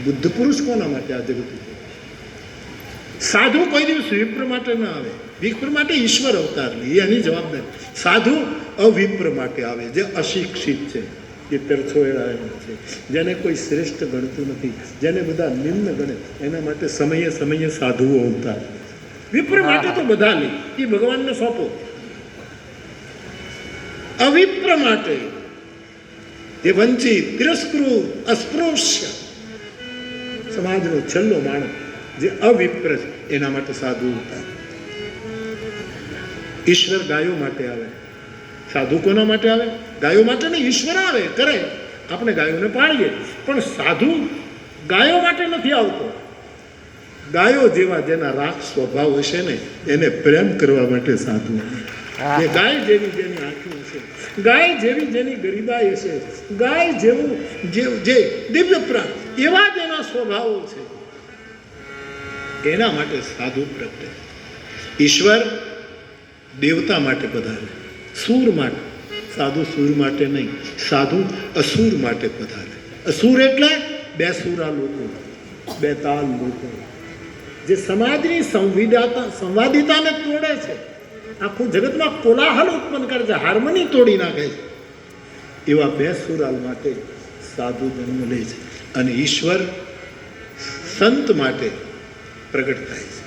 બુદ્ધ પુરુષ કોના માટે આ જગત? સાધુ કોઈ દિવસ વિપ્ર માટે ના આવે. વિપ્ર માટે ઈશ્વર અવતાર લે, એની જવાબદારી. સાધુ અવિપ્ર માટે આવે, જે અશિક્ષિત છે, જે તરછોડાયેલા છે, જેને કોઈ શ્રેષ્ઠ ગણતું નથી, જેને બધા નિમ્ન ગણે, એના માટે સમયે સમયે સાધુઓ અવતાર લે. વિપ્ર માટે તો બધા લે, એ ભગવાનને સોંપો. અવિપ્ર માટે, જે વંચિત, તિરસ્કૃત, અસ્પૃશ્ય, સમાજનો છેલ્લો માણસ જે અવિપ્ર છે, એના માટે સાધુ અવતાર. ઈશ્વર ગાયો માટે આવે. સાધુ કોના માટે આવે? ગાયો માટે નહીં, ઈશ્વર આવે કરે, આપણે ગાયોને પાળીએ, પણ સાધુ ગાયો માટે નથી આવતો. ગાયો જેવા જેના રાગ સ્વભાવ હશે ને, એને પ્રેમ કરવા માટે સાધુ. જે ગાય જેવી જેની આંખો હશે, ગાય જેવી જેની ગરીબાઈ હશે, ગાય જેવું જે દિવ્ય પ્રાણ, એવા જેના સ્વભાવો છે, એના માટે સાધુ પ્રગટે. ઈશ્વર દેવતા માટે પધારે, સૂર માટે. સાધુ સૂર માટે નહીં, સાધુ અસુર માટે પધારે. અસુર એટલે બે સુરા લોકો, બે તાલ લોકો, જે સમાજની સંવાદિતાને તોડે છે, આખું જગતમાં કોલાહલ ઉત્પન્ન કરે છે, હાર્મની તોડી નાખે છે. એવા બે સુરાલ માટે સાધુ જન્મ લે છે, અને ઈશ્વર સંત માટે પ્રગટ થાય છે.